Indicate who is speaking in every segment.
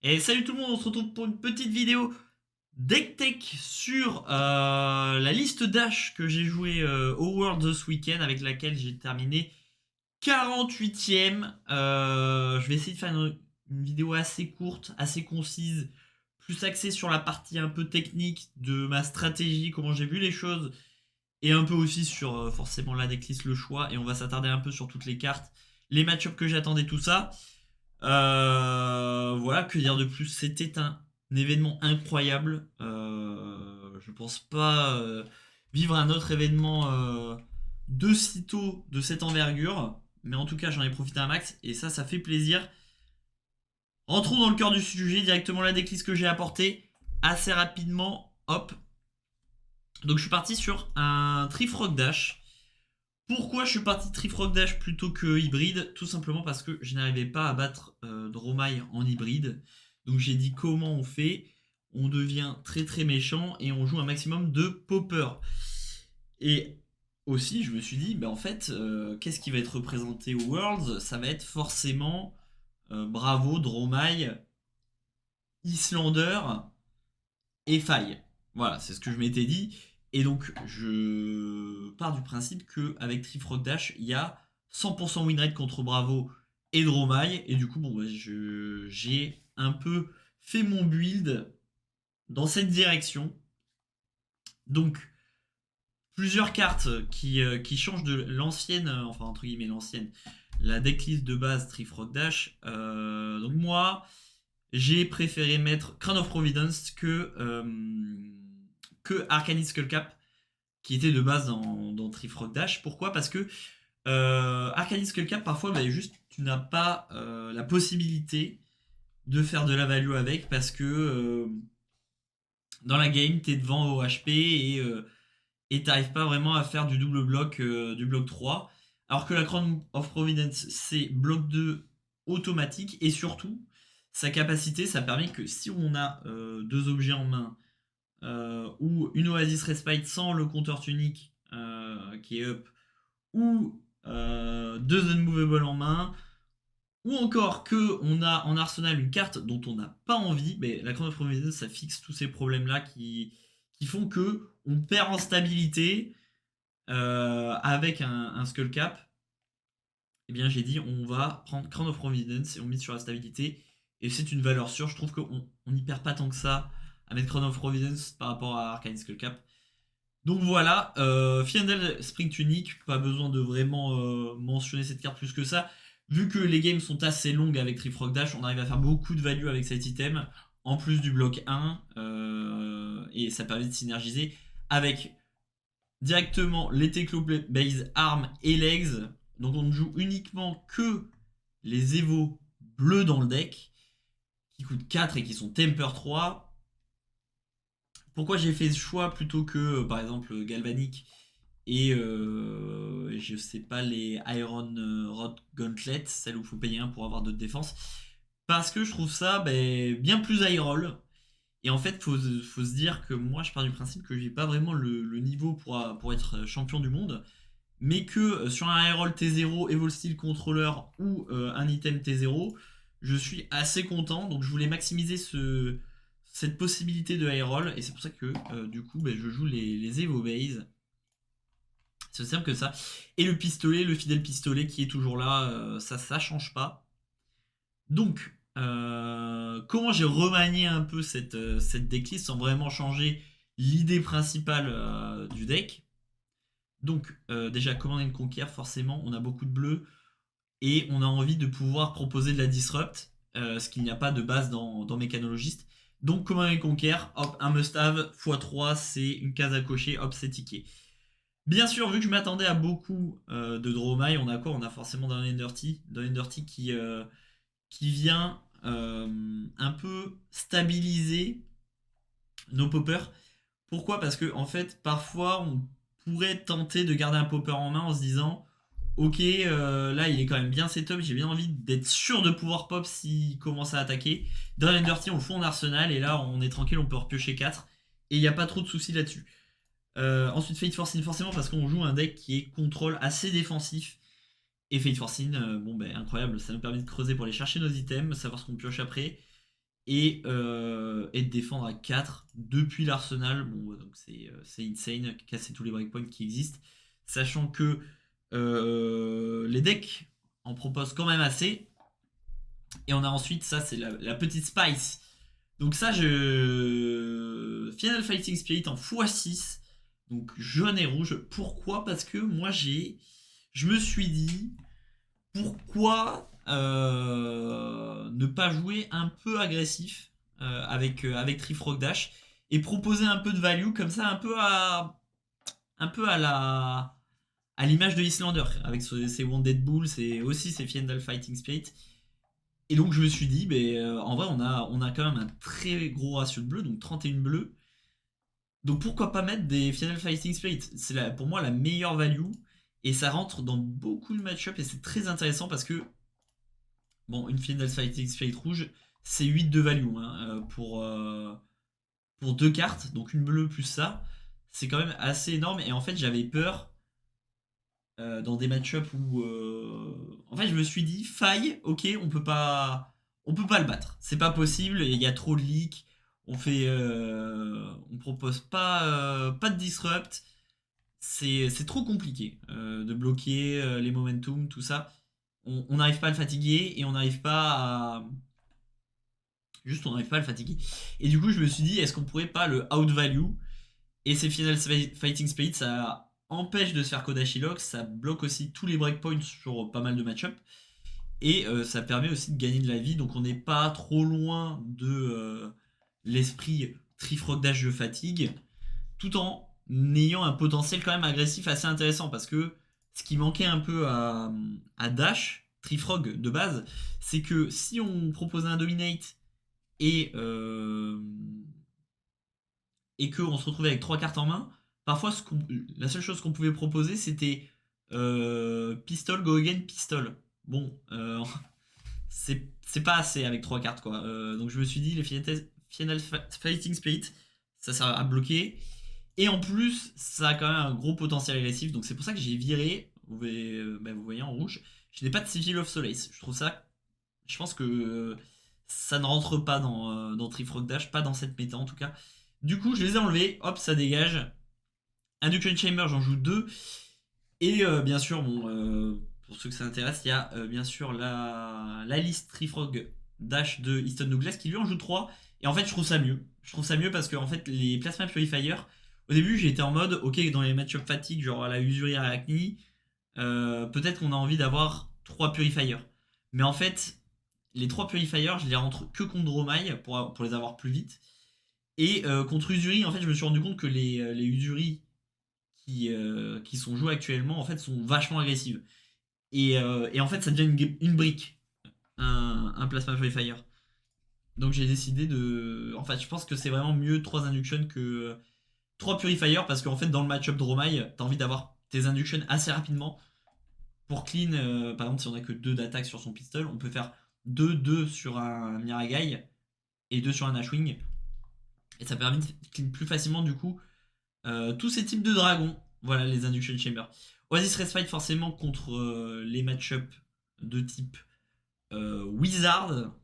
Speaker 1: Et salut tout le monde, on se retrouve pour une petite vidéo deck tech sur la liste d'Ash que j'ai joué au World ce week-end avec laquelle j'ai terminé 48ème. Je vais essayer de faire une vidéo assez courte, assez concise, plus axée sur la partie un peu technique de ma stratégie, comment j'ai vu les choses, et un peu aussi sur forcément la decklist, le choix, et on va s'attarder un peu sur toutes les cartes, les match-ups que j'attendais, tout ça. Voilà, que dire de plus? C'était un événement incroyable. Je pense pas vivre un autre événement de sitôt de cette envergure. Mais en tout cas, j'en ai profité un max. Et ça fait plaisir. Rentrons dans le cœur du sujet, directement la decklist que j'ai apportée. Assez rapidement, hop. Donc je suis parti sur un Trifrog Dash. Pourquoi je suis parti Trifrog Dash plutôt que hybride? Tout simplement parce que je n'arrivais pas à battre Dromai en hybride. Donc j'ai dit comment on fait? On devient très très méchant et on joue un maximum de popper. Et aussi je me suis dit, bah en fait, qu'est-ce qui va être représenté au Worlds? Ça va être forcément Bravo, Dromai, Islander et Faille. Voilà, c'est ce que je m'étais dit. Et donc, je pars du principe qu'avec Trifrog Dash, il y a 100% win rate contre Bravo et Dromai. Et du coup, bon, bah, j'ai un peu fait mon build dans cette direction. Donc, plusieurs cartes qui changent de l'ancienne, enfin, entre guillemets, l'ancienne, la decklist de base Trifrog Dash. Donc, moi, j'ai préféré mettre Crown of Providence que Arcanist Skullcap, qui était de base dans Trifrog Dash. Pourquoi? Parce que Arcanist Skullcap, parfois, bah, juste, tu n'as pas la possibilité de faire de la value avec, parce que dans la game, tu es devant au HP et t'arrives pas vraiment à faire du double bloc, du bloc 3. Alors que la Crown of Providence, c'est bloc 2 automatique, et surtout, sa capacité, ça permet que si on a deux objets en main, ou une Oasis Respite sans le compteur tunique qui est up, ou deux Unmovable en main, ou encore que on a en arsenal une carte dont on n'a pas envie, mais la Crown of Providence, ça fixe tous ces problèmes-là qui font que on perd en stabilité avec un Skull Cap. Eh bien, j'ai dit, on va prendre Crown of Providence et on mise sur la stabilité. Et c'est une valeur sûre. Je trouve qu'on n'y perd pas tant que ça à mettre Crown of Providence par rapport à Arcane Skull Cap. Donc voilà, Fiandel Spring Tunic, pas besoin de vraiment mentionner cette carte plus que ça. Vu que les games sont assez longues avec Trifrog Dash, on arrive à faire beaucoup de value avec cet item, en plus du bloc 1, et ça permet de synergiser avec directement les Teclo Base Arm et Legs. Donc on ne joue uniquement que les Evo bleus dans le deck, qui coûtent 4 et qui sont Temper 3. Pourquoi j'ai fait ce choix plutôt que par exemple Galvanic et je sais pas, les Iron Rod Gauntlet, celles où il faut payer un pour avoir d'autres défenses? Parce que je trouve ça bien plus high roll. Et en fait, faut se dire que moi, je pars du principe que j'ai pas vraiment le niveau pour être champion du monde, mais que sur un high roll T0, Evil Steel Controller ou un item T0, je suis assez content. Donc je voulais maximiser cette possibilité de high roll, et c'est pour ça que du coup, je joue les Evo Base. C'est aussi simple que ça. Et le pistolet, le fidèle pistolet qui est toujours là, ça change pas. Donc, comment j'ai remanié un peu cette decklist sans vraiment changer l'idée principale du deck? Donc, déjà, Command and Conquer, forcément, on a beaucoup de bleus et on a envie de pouvoir proposer de la disrupt, ce qu'il n'y a pas de base dans Mécanologiste. Donc, Command and Conquer, hop, un must-have, x3, c'est une case à cocher, hop, c'est ticket. Bien sûr, vu que je m'attendais à beaucoup de Dromai, on a quoi? On a forcément dans Dirty qui vient un peu stabiliser nos poppers. Pourquoi? Parce que en fait, parfois, on pourrait tenter de garder un popper en main en se disant, ok, là, il est quand même bien setup, j'ai bien envie d'être sûr de pouvoir pop s'il commence à attaquer. Dans Dirty, on le fout en arsenal, et là, on est tranquille, on peut repiocher 4, et il n'y a pas trop de soucis là-dessus. Ensuite, Fate Forcing, forcément, parce qu'on joue un deck qui est contrôle assez défensif. Et Fate Forcing, incroyable, ça nous permet de creuser pour aller chercher nos items, savoir ce qu'on pioche après. et de défendre à 4 depuis l'Arsenal. Bon, donc c'est insane, casser tous les breakpoints qui existent. Sachant que les decks en proposent quand même assez. Et on a ensuite, ça c'est la petite spice. Donc ça, Final Fighting Spirit en x6. Donc jaune et rouge. Pourquoi? Parce que moi je me suis dit, pourquoi ne pas jouer un peu agressif avec Trifrog Dash et proposer un peu de value comme ça, un peu à l'image de Islander avec ses Wounded Bulls et aussi ses Final Fighting Spirit. Et donc je me suis dit, en vrai on a quand même un très gros ratio de bleu, donc 31 bleus. Donc pourquoi pas mettre des Final Fighting Spirit? C'est pour moi la meilleure value. Et ça rentre dans beaucoup de match-up et c'est très intéressant parce que, bon, une Final Fighting Spirit rouge, c'est 8 de value hein, pour deux cartes, donc une bleue plus ça. C'est quand même assez énorme et en fait j'avais peur dans des match-up où en fait je me suis dit faille, ok, on peut pas le battre, c'est pas possible, il y a trop de leaks, on propose pas de disrupt, c'est trop compliqué de bloquer les momentum, tout ça. On n'arrive pas à le fatiguer et on n'arrive pas à juste on n'arrive pas à le fatiguer. Et du coup je me suis dit est-ce qu'on pourrait pas le outvalue. Et ces Final Fighting Spirit, ça empêche de se faire Kodashi Lock, ça bloque aussi tous les breakpoints sur pas mal de match-up. Et ça permet aussi de gagner de la vie, donc on n'est pas trop loin de l'esprit Trifrog Dash de fatigue, tout en ayant un potentiel quand même agressif assez intéressant, parce que ce qui manquait un peu à Dash, Trifrog de base, c'est que si on proposait un Dominate et, euh, et qu'on se retrouvait avec trois cartes en main, parfois la seule chose qu'on pouvait proposer c'était pistol, go again, pistol. Bon, c'est pas assez avec trois cartes quoi. Donc je me suis dit les Final Fighting Spirit, ça sert à bloquer. Et en plus, ça a quand même un gros potentiel agressif. Donc c'est pour ça que j'ai viré. Vous voyez en rouge. Je n'ai pas de Sigil of Solace. Je trouve ça. Je pense que ça ne rentre pas dans Trifrog Dash, pas dans cette méta en tout cas. Du coup, je les ai enlevés. Hop, ça dégage. Induction Chamber, j'en joue deux. Et bien sûr, bon, pour ceux que ça intéresse, il y a bien sûr la liste Trifrog Dash de Easton Douglas qui lui en joue 3. Et en fait, je trouve ça mieux. Je trouve ça mieux parce que en fait, les Plasma Purifier, au début, j'étais en mode, ok, dans les match-up fatigue, genre la Usuri Arachni, peut-être qu'on a envie d'avoir 3 Purifiers. Mais en fait, les 3 Purifiers, je les rentre que contre Dromai pour les avoir plus vite. Et contre Usuri, en fait, je me suis rendu compte que les Usuri qui sont jouées actuellement en fait sont vachement agressives. Et en fait, ça devient une brique, un Plasma Purifier. Donc j'ai décidé de. En fait, je pense que c'est vraiment mieux 3 inductions que 3 Purifiers parce qu'en fait, dans le match-up Dromai, t'as envie d'avoir tes inductions assez rapidement pour clean. Par exemple, si on a que 2 d'attaque sur son pistol, on peut faire 2 sur un Miragai et 2 sur un Ashwing. Et ça permet de clean plus facilement du coup tous ces types de dragons. Voilà les Induction Chamber. Oasis Respite forcément contre les match-up de type Wizard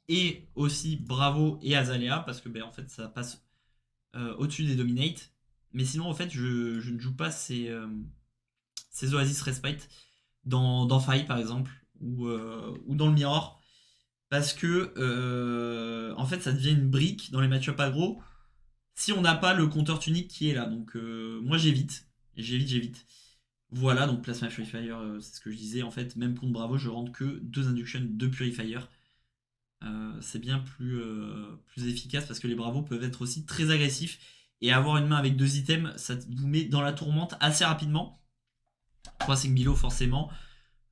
Speaker 1: et aussi Bravo et Azalea parce que en fait ça passe au-dessus des Dominate. Mais sinon en fait je ne joue pas ces Oasis Respite dans Fight par exemple ou dans le Mirror parce que en fait ça devient une brique dans les match-up aggro si on n'a pas le compteur tunique qui est là. Donc moi j'évite. Voilà, donc Plasma Purifier, c'est ce que je disais. En fait, même contre Bravo, je rentre que 2 Induction, 2 Purifier. C'est bien plus efficace parce que les Bravos peuvent être aussi très agressifs. Et avoir une main avec 2 items, ça vous met dans la tourmente assez rapidement. 3 Singbilo forcément.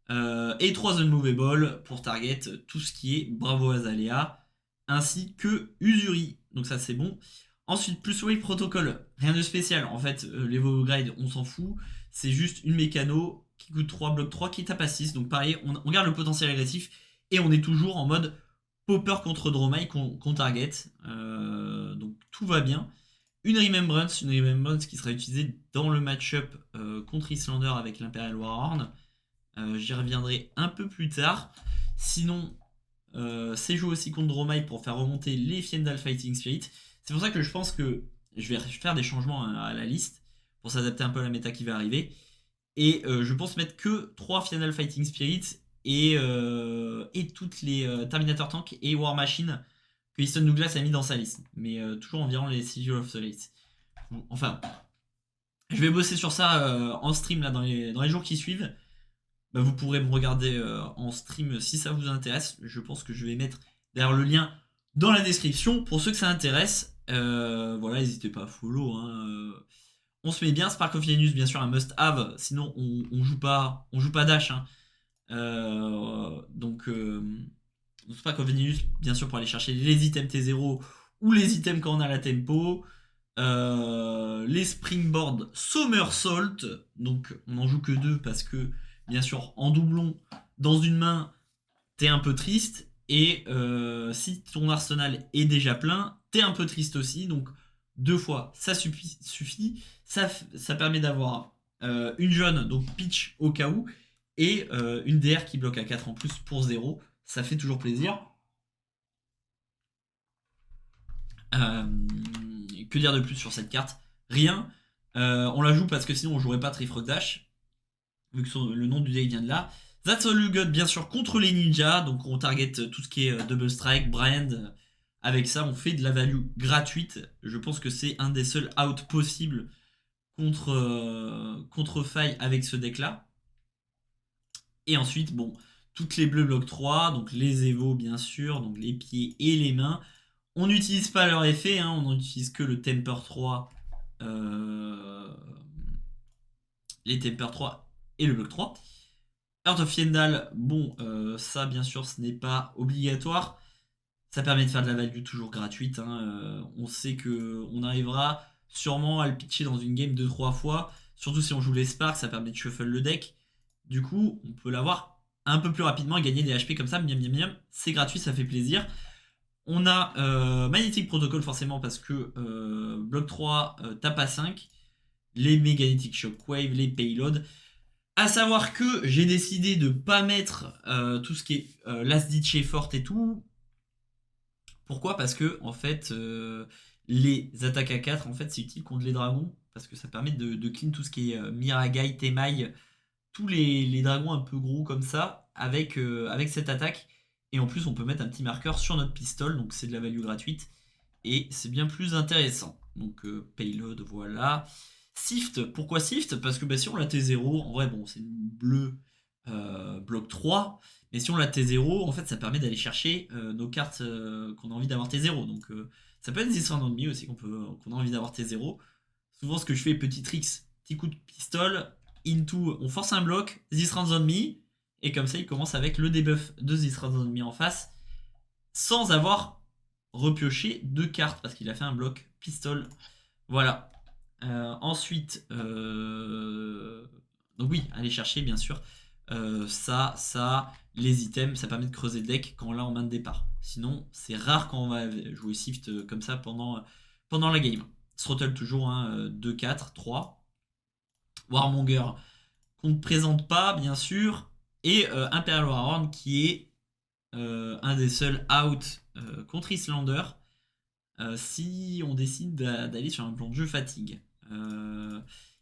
Speaker 1: Et 3 Unmovable pour target tout ce qui est Bravo Azalea ainsi que Usuri. Donc ça c'est bon. Ensuite, plus Wave Protocol, rien de spécial. En fait, les Grade, on s'en fout. C'est juste une mécano qui coûte 3, bloc 3, qui tape à 6. Donc pareil, on garde le potentiel agressif et on est toujours en mode popper contre Dromai qu'on target. Donc tout va bien. Une Remembrance qui sera utilisée dans le match-up contre Islander avec l'Imperial Warhorn. J'y reviendrai un peu plus tard. Sinon, c'est jouer aussi contre Dromai pour faire remonter les Fiendal Fighting Spirit. C'est pour ça que je pense que je vais faire des changements à la liste pour s'adapter un peu à la méta qui va arriver. Et je pense mettre que 3 Final Fighting Spirit et toutes les Terminator Tank et War Machine que Easton Douglas a mis dans sa liste. Mais toujours environ les Sigil of the Lights. Bon, enfin, je vais bosser sur ça en stream là, dans les jours qui suivent. Bah, vous pourrez me regarder en stream si ça vous intéresse. Je pense que je vais mettre d'ailleurs le lien dans la description pour ceux que ça intéresse. Voilà, n'hésitez pas à follow. Hein, on se met bien. Spark of Genius, bien sûr, un must-have. Sinon, on joue pas dash. Hein. Donc, Spark of Genius, bien sûr, pour aller chercher les items T0 ou les items quand on a la tempo. Les Springboard Somersault. Donc, on n'en joue que 2 parce que, bien sûr, en doublon, dans une main, t'es un peu triste. Et si ton arsenal est déjà plein, t'es un peu triste aussi. Donc, 2 fois, ça suffit. Ça permet d'avoir une jaune, donc pitch au cas où, et une DR qui bloque à 4 en plus pour 0. Ça fait toujours plaisir. Que dire de plus sur cette carte? Rien. On la joue parce que sinon on jouerait pas Trifrock Dash, vu que le nom du deck vient de là. That's All You Got, bien sûr, contre les ninjas. Donc on target tout ce qui est Double Strike, Brand. Avec ça, on fait de la value gratuite. Je pense que c'est un des seuls outs possibles contre Faille avec ce deck-là. Et ensuite, bon, toutes les bleus bloc 3, donc les Evo, bien sûr, donc les pieds et les mains. On n'utilise pas leur effet, hein, on n'utilise que le Temper 3, les Temper 3 et le bloc 3. Heart of Fiendal, bon, ça bien sûr ce n'est pas obligatoire. Ça permet de faire de la value toujours gratuite. Hein, on sait qu'on arrivera sûrement à le pitcher dans une game 2-3 fois. Surtout si on joue les Sparks, ça permet de shuffle le deck. Du coup, on peut l'avoir un peu plus rapidement et gagner des HP comme ça. Miam miam miam, c'est gratuit, ça fait plaisir. On a Magnetic Protocol forcément parce que bloc 3 tape à 5. Les Magnetic Shockwave, les Payload. À savoir que j'ai décidé de pas mettre tout ce qui est Last Ditch et Forte et tout. Pourquoi? Parce que en fait les attaques à 4 en fait c'est utile contre les dragons parce que ça permet de clean tout ce qui est Miragai, Temai, tous les dragons un peu gros comme ça avec cette attaque. Et en plus on peut mettre un petit marqueur sur notre pistole, donc c'est de la value gratuite. Et c'est bien plus intéressant. Donc Payload, voilà. Sift, pourquoi Sift? Parce que bah, si on l'a T0, en vrai bon c'est une bleue bloc 3. Mais si on l'a T0, en fait ça permet d'aller chercher nos cartes qu'on a envie d'avoir T0. Donc ça peut être des histoires d'ennemi aussi qu'on a envie d'avoir T0. Souvent ce que je fais, petit tricks, petit coup de pistole, into, on force un bloc, This Rounds on Me, et comme ça il commence avec le debuff de This Rounds on Me en face, sans avoir repioché 2 cartes, parce qu'il a fait un bloc pistole. Voilà. Ensuite, donc oui, aller chercher bien sûr ça, les items, ça permet de creuser le deck quand on l'a en main de départ. Sinon, c'est rare quand on va jouer Sift comme ça pendant la game. Throttle toujours, hein, 2, 4, 3. Warmonger qu'on ne présente pas, bien sûr. Et Imperial Warhorn qui est un des seuls out contre Islander si on décide d'aller sur un plan de jeu fatigue.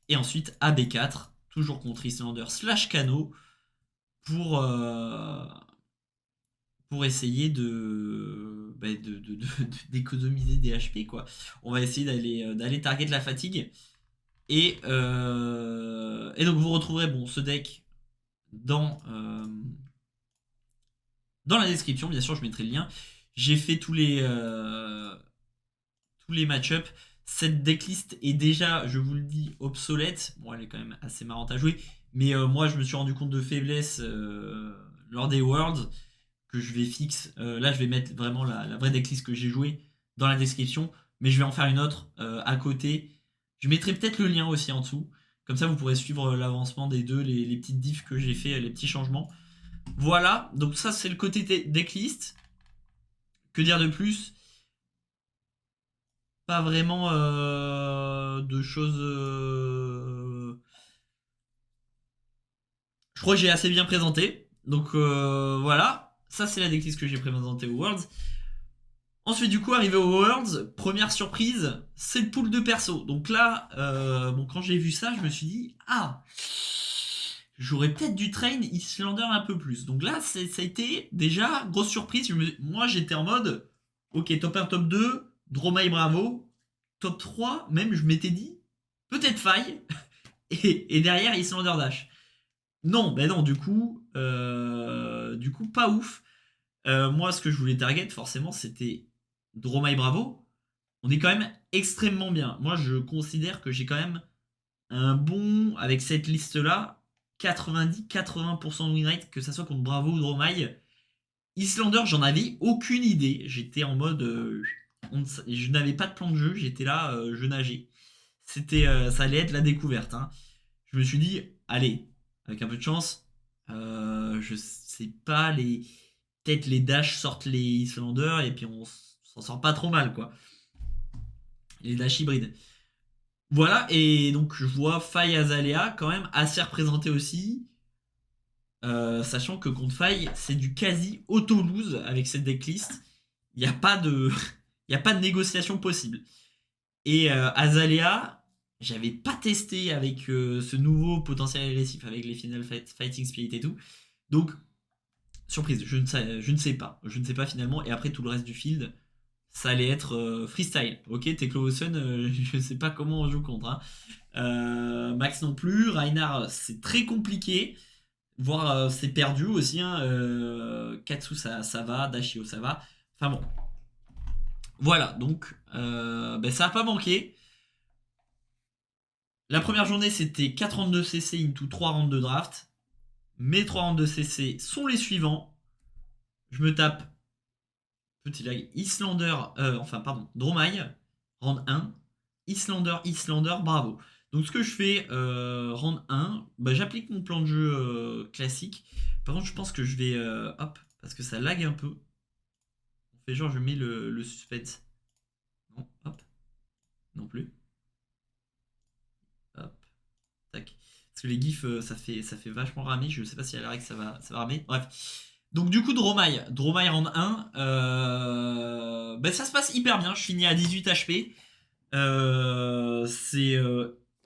Speaker 1: Et ensuite AB4, toujours contre Islander / Cano pour essayer d'économiser des HP quoi. On va essayer d'aller target la fatigue. Et donc vous retrouverez bon, ce deck dans la description, bien sûr je mettrai le lien. J'ai fait tous les match-up. Cette decklist est déjà, je vous le dis, obsolète. Bon, elle est quand même assez marrante à jouer. Mais moi, je me suis rendu compte de faiblesse lors des Worlds que je vais fixe. Là, je vais mettre vraiment la vraie decklist que j'ai jouée dans la description. Mais je vais en faire une autre à côté. Je mettrai peut-être le lien aussi en dessous. Comme ça, vous pourrez suivre l'avancement des deux, les petites diffs que j'ai fait, les petits changements. Voilà, donc ça, c'est le côté decklist. Que dire de plus? Pas vraiment de choses. Je crois que j'ai assez bien présenté. Donc voilà. ça c'est la decklist que j'ai présentée au Worlds. Ensuite, du coup, arrivé au Worlds, première surprise, c'est le pool de perso. Donc là, bon, quand j'ai vu ça, je me suis dit, ah, j'aurais peut-être dû train Islander un peu plus. Donc là, ça a été déjà grosse surprise. Moi, j'étais en mode, ok, top 1, top 2, Droma et Bravo, top 3, même, je m'étais dit, peut-être faille, et derrière, Islander Dash. Non, ben non, du coup, pas ouf. Moi, ce que je voulais target, forcément, c'était Droma et Bravo. On est quand même extrêmement bien. Moi, je considère que j'ai quand même un bon, avec cette liste-là, 90-80% de win rate, que ça soit contre Bravo ou Dromai. Islander, j'en avais aucune idée. J'étais en mode. Je n'avais pas de plan de jeu, j'étais là, je nageais. Ça allait être la découverte, hein. Je me suis dit, allez, avec un peu de chance, je sais pas, peut-être les dash sortent les Islanders et puis on s'en sort pas trop mal, quoi. Les dash hybrides. Voilà, et donc je vois Faye Azalea quand même assez représenté aussi. Sachant que contre Faye, c'est du quasi auto-lose avec cette decklist. Il n'y a pas de. Il y a pas de négociation possible. Et Azalea, j'avais pas testé avec ce nouveau potentiel agressif avec les Final Fighting Spirit et tout. Donc, surprise, je ne sais pas. Je ne sais pas finalement. Et après, tout le reste du field, ça allait être freestyle. Ok, Teklo-Sun, je ne sais pas comment on joue contre, hein. Max non plus. Reinhardt, c'est très compliqué. Voire c'est perdu aussi, hein. Katsu, ça va. Dashio, ça va. Enfin bon. Voilà, donc ben, ça n'a pas manqué. La première journée, c'était 4 rounds de CC into 3 rounds de draft. Mes 3 rounds de CC sont les suivants. Je me tape, petit lag, Islander, pardon, Dromai, round 1, Islander, bravo. Donc ce que je fais, round 1, bah, j'applique mon plan de jeu classique. Par contre, je pense que je vais, hop, parce que ça lag un peu. On fait genre, je mets le suspense. Non, hop, non plus. Hop, tac. Parce que les gifs, ça fait vachement ramer. Je sais pas si à la règle ça va ramer. Bref. Donc du coup, Dromai round 1, bah, ça se passe hyper bien. Je finis à 18 HP. C'est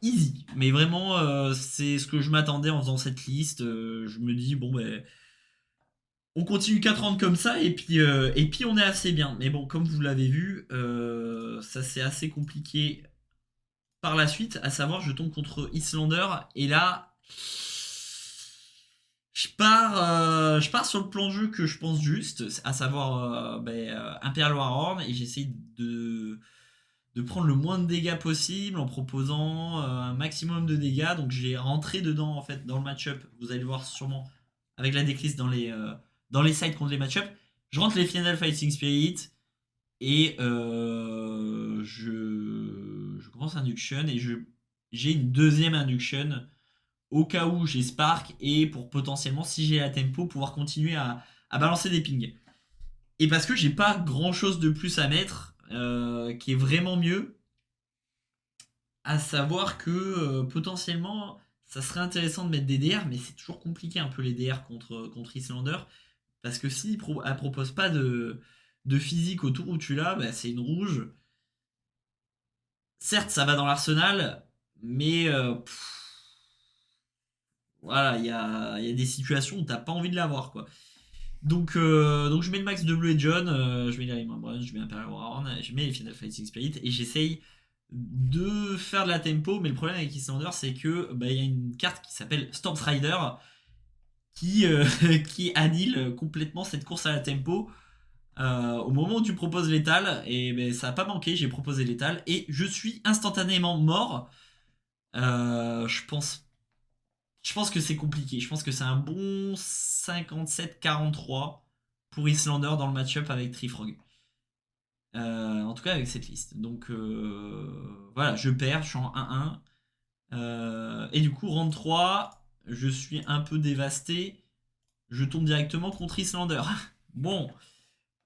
Speaker 1: easy. Mais vraiment, c'est ce que je m'attendais en faisant cette liste. Je me dis, bon, ben, on continue 4 rounds comme ça et puis on est assez bien. Mais bon, comme vous l'avez vu, ça c'est assez compliqué par la suite. À savoir, je tombe contre Islander et là, je pars sur le plan de jeu que je pense juste, à savoir Imperial Warhorn, et j'essaye de prendre le moins de dégâts possible en proposant un maximum de dégâts. Donc j'ai rentré dedans en fait dans le match-up. Vous allez voir sûrement avec la decklist dans les sides contre les match-up. Je rentre les Final Fighting Spirit et je commence Induction et j'ai une deuxième Induction au cas où j'ai Spark et pour potentiellement, si j'ai la tempo, pouvoir continuer à balancer des pings. Et parce que j'ai pas grand chose de plus à mettre, qui est vraiment mieux, à savoir que potentiellement, ça serait intéressant de mettre des DR, mais c'est toujours compliqué un peu les DR contre Islander, parce que si elle propose pas de physique autour où tu l'as, bah, c'est une rouge. Certes, ça va dans l'arsenal, mais voilà, il y a des situations où t'as pas envie de l'avoir, quoi. Donc je mets le max de Blue et John, je mets les Brun, je mets Imperial Warhorn, je mets les Final Fighting Spirit et j'essaye de faire de la tempo. Mais le problème avec Islander, c'est que bah, y a une carte qui s'appelle Storm Rider qui, qui annule complètement cette course à la tempo. Au moment où tu proposes l'étal, et ben, ça n'a pas manqué, j'ai proposé l'étal et je suis instantanément mort. Je pense que c'est compliqué. Je pense que c'est un bon 57-43 pour Islander dans le match-up avec Trifrog. En tout cas avec cette liste. Donc voilà, je perds, je suis en 1-1. Et du coup, round 3, je suis un peu dévasté. Je tombe directement contre Islander. Bon,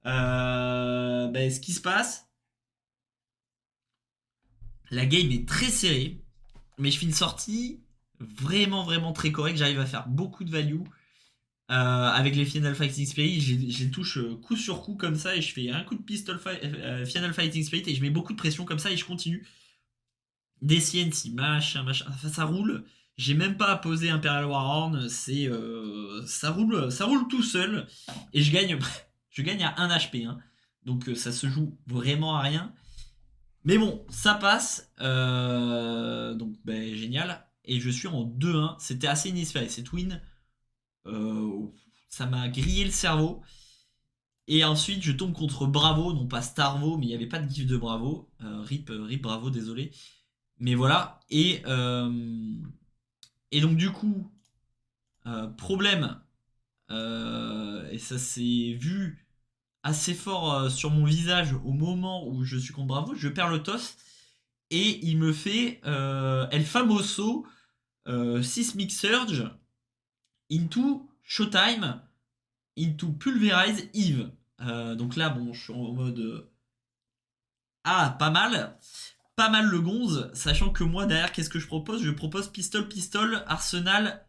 Speaker 1: ben, ce qui se passe, la game est très serrée, mais je fais une sortie vraiment très correcte. J'arrive à faire beaucoup de value. avec les Final Fighting Spirit, j'ai touche coup sur coup comme ça et je fais un coup de Final Fighting Spirit et je mets beaucoup de pression comme ça et je continue. Des CNC, machin, enfin, ça roule. J'ai même pas à poser Imperial Warhorn, ça roule tout seul et je gagne, je gagne à 1 HP. Hein. Donc ça se joue vraiment à rien. Mais bon, ça passe. Donc ben, génial. Et je suis en 2-1. C'était assez inespéré. Cette win, euh, ça m'a grillé le cerveau. Et ensuite, je tombe contre Bravo, non pas Starvo, mais il n'y avait pas de gif de Bravo. RIP Bravo, désolé. Mais voilà. Et donc, du coup, problème. Et ça s'est vu assez fort sur mon visage au moment où je suis contre Bravo. Je perds le toss. Et il me fait El Famoso Seismic Surge into Showtime into Pulverize Eve. Donc là, bon, je suis en mode ah, pas mal. Pas mal le gonze, sachant que moi, derrière, qu'est-ce que je propose? Je propose pistol, Arsenal,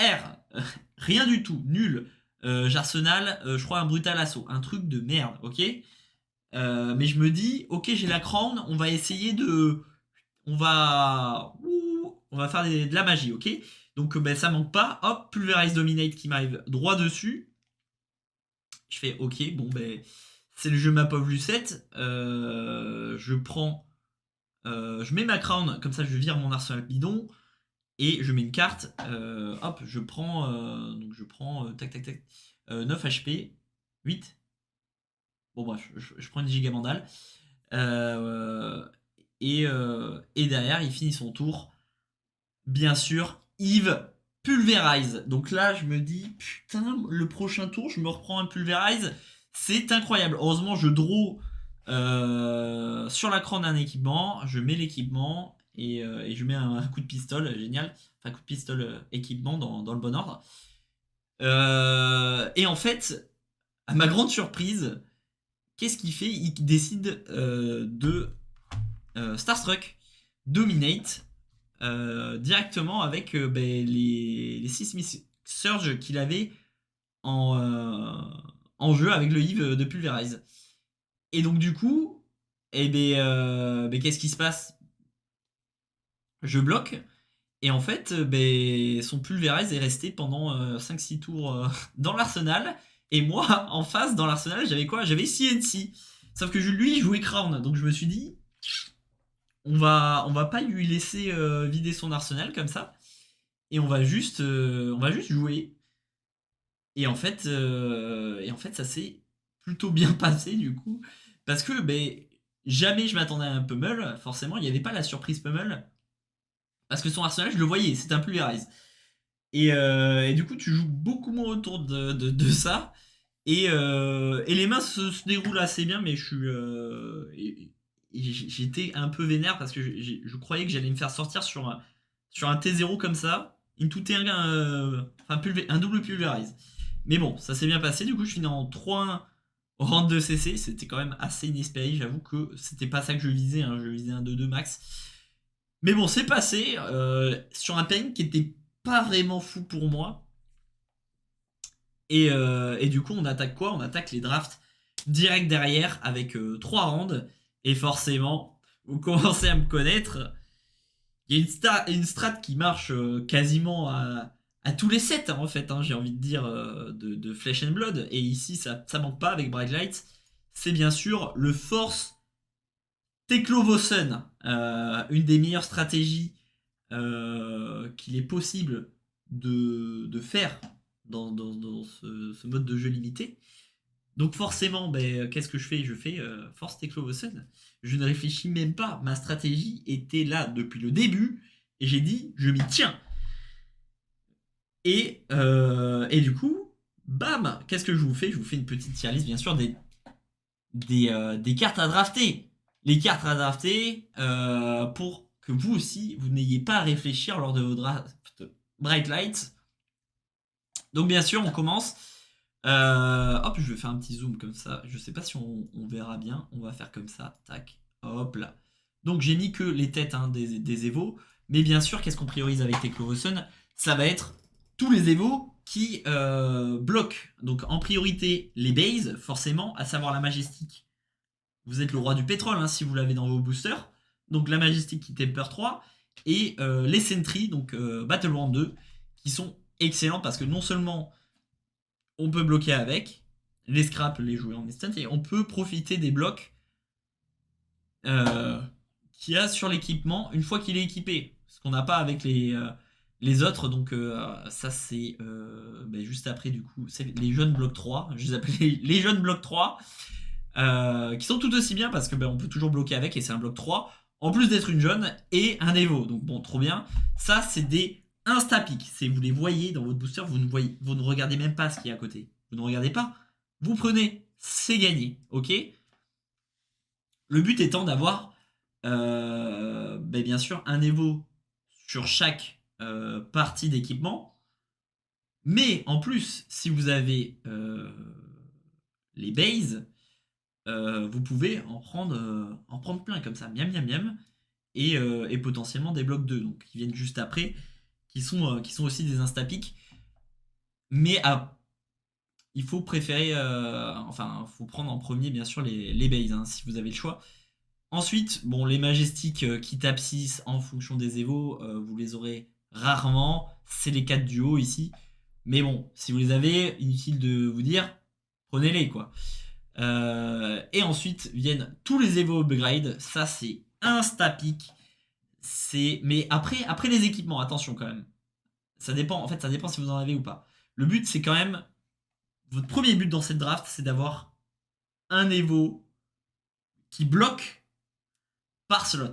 Speaker 1: R. Rien du tout, nul. J'Arsenal, je crois un brutal assaut. Un truc de merde, ok. Mais je me dis, ok, j'ai la crown, on va essayer de. On va faire de la magie, ok. Donc ben, ça manque pas. Hop, Pulverize Dominate qui m'arrive droit dessus. Je fais ok, bon ben c'est le jeu map of Lucette. Je prends, je mets ma crown, comme ça je vire mon arsenal bidon et je mets une carte. Hop, je prends tac tac tac 9 HP, 8. Bon bref, je prends une giga mandale. Euh, et derrière il finit son tour. Bien sûr, Yves Pulverize. Donc là, je me dis, putain, le prochain tour, je me reprends un Pulverize. C'est incroyable. Heureusement, je draw sur la croix d'un équipement. Je mets l'équipement et je mets un coup de pistole. Génial. Enfin, coup de pistole équipement dans le bon ordre. Et en fait, à ma grande surprise, qu'est-ce qu'il fait? Il décide de Starstruck Dominate directement avec ben, les Seismic Surge qu'il avait en jeu avec le Yves de Pulverize. Et donc du coup, eh ben, qu'est-ce qui se passe? Je bloque. Et en fait, ben, son Pulverize est resté pendant 5-6 tours dans l'arsenal. Et moi, en face, dans l'arsenal, j'avais quoi? J'avais CNC. Sauf que lui, il jouait Crown. Donc je me suis dit, on va pas lui laisser vider son arsenal comme ça. Et on va juste jouer. Et en fait ça s'est plutôt bien passé du coup. Parce que ben, jamais je m'attendais à un pummel. Forcément, il n'y avait pas la surprise pummel. Parce que son arsenal, je le voyais, c'était un pulverize. Et du coup, tu joues beaucoup moins autour de ça. Et les mains se déroulent assez bien, mais j'étais un peu vénère parce que je croyais que j'allais me faire sortir sur un T0 comme ça. Into T1, enfin, un double pulverize. Mais bon, ça s'est bien passé. Du coup, je finis en 3-1 au round de CC. C'était quand même assez inespéré. J'avoue que c'était pas ça que je visais. Hein. Je visais un 2-2 max. Mais bon, c'est passé sur un ping qui était pas vraiment fou pour moi. Et du coup, on attaque quoi? On attaque les drafts direct derrière avec 3 rounds. Et forcément, vous commencez à me connaître. Il y a une strat qui marche quasiment à tous les sets, hein, en fait, hein, j'ai envie de dire, de Flesh and Blood. Et ici, ça manque pas avec Bright Light. C'est bien sûr le Force Teklovosen, une des meilleures stratégies qu'il est possible de faire dans ce mode de jeu limité. Donc forcément, ben, qu'est-ce que je fais? Je fais Force Teklovosen. Je ne réfléchis même pas. Ma stratégie était là depuis le début. Et j'ai dit, je m'y tiens. Et du coup, bam, qu'est-ce que je vous fais? Je vous fais une petite tier list, bien sûr, des cartes à drafter. Les cartes à drafter pour que vous aussi, vous n'ayez pas à réfléchir lors de vos drafts Bright Lights. Donc bien sûr, on commence. Hop, je vais faire un petit zoom comme ça. Je sais pas si on verra bien. On va faire comme ça. Tac. Hop là. Donc j'ai mis que les têtes hein, des évos. Mais bien sûr, qu'est-ce qu'on priorise avec Teklovosen? Ça va être tous les évos qui bloque donc en priorité les bases, forcément, à savoir la Majestic. Vous êtes le roi du pétrole hein, si vous l'avez dans vos boosters. Donc la Majestic qui temper 3 et les Sentry, donc Battleground 2, qui sont excellents parce que non seulement on peut bloquer avec, les scraps, les jouer en instant, et on peut profiter des blocs qu'il y a sur l'équipement une fois qu'il est équipé. Ce qu'on n'a pas avec les autres. Donc ça c'est juste après du coup. C'est les jeunes blocs 3. Je les appelle les jeunes blocs 3. Qui sont tout aussi bien parce que on peut toujours bloquer avec et c'est un bloc 3. En plus d'être une jeune et un Evo. Donc bon, trop bien. Ça c'est des insta-pick. Vous les voyez dans votre booster, vous ne regardez même pas ce qu'il y a à côté. Vous ne regardez pas. Vous prenez, c'est gagné. Ok. Le but étant d'avoir bien sûr un Evo sur chaque partie d'équipement. Mais en plus, si vous avez les bases, vous pouvez en prendre plein comme ça, miam miam miam, et potentiellement des blocs 2, donc qui viennent juste après, qui sont aussi des insta-pick. Mais il faut préférer, faut prendre en premier bien sûr les bases, hein, si vous avez le choix. Ensuite, bon, les Majestiques qui tapent 6 en fonction des évos, vous les aurez rarement. C'est les 4 duos ici. Mais bon, si vous les avez, inutile de vous dire, prenez-les quoi. Et ensuite viennent tous les évos upgrade. Ça, c'est insta-pick. Mais après les équipements, attention quand même. Ça dépend, en fait, ça dépend si vous en avez ou pas. Le but, c'est quand même. Votre premier but dans cette draft, c'est d'avoir un évo qui bloque par slot.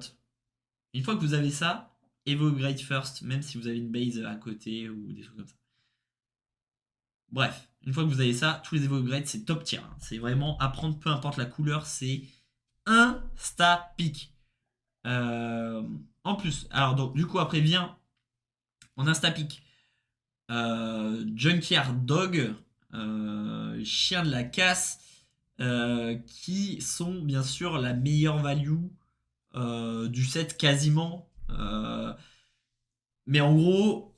Speaker 1: Une fois que vous avez ça, Evo Upgrade First, même si vous avez une base à côté ou des trucs comme ça. Bref, une fois que vous avez ça, tous les Evo Upgrade, c'est top tier. Hein. C'est vraiment apprendre, peu importe la couleur, c'est insta-pick. En plus, alors donc, du coup, après vient en insta-pick Junkyard Dog, Chien de la Casse, qui sont bien sûr la meilleure value du set quasiment. Mais en gros,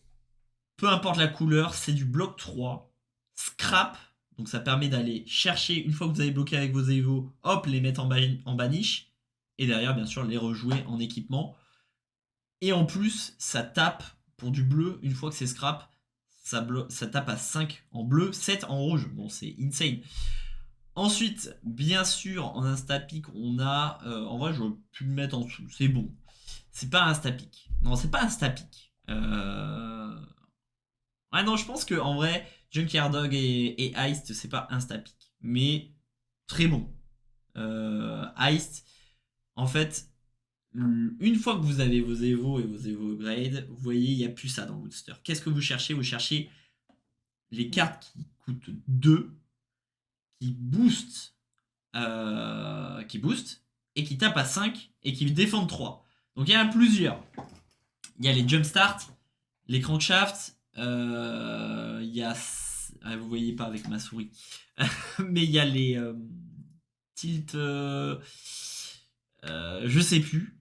Speaker 1: peu importe la couleur, c'est du bloc 3. Scrap, donc ça permet d'aller chercher, une fois que vous avez bloqué avec vos Evo, hop, les mettre en banish. Et derrière, bien sûr, les rejouer en équipement. Et en plus, ça tape pour du bleu, une fois que c'est scrap, ça tape à 5 en bleu, 7 en rouge. Bon, c'est insane. Ensuite, bien sûr, en insta-pick, on a. En vrai, j'aurais pu le mettre en dessous. C'est bon. C'est pas insta-pick. Non, c'est pas insta-pick. Ah non, je pense que en vrai, Junkyard Dog et Heist, c'est pas insta-pick. Mais très bon. Heist, en fait, une fois que vous avez vos Evo et vos Evo Upgrade, vous voyez, il n'y a plus ça dans le booster. Qu'est-ce que vous cherchez? Vous cherchez les cartes qui coûtent 2, qui boostent, et qui tapent à 5 et qui défendent 3. Donc il y en a plusieurs. Il y a les Jumpstart, les Crankshafts, il y a. Vous voyez pas avec ma souris. Mais il y a les Tilt. Je sais plus.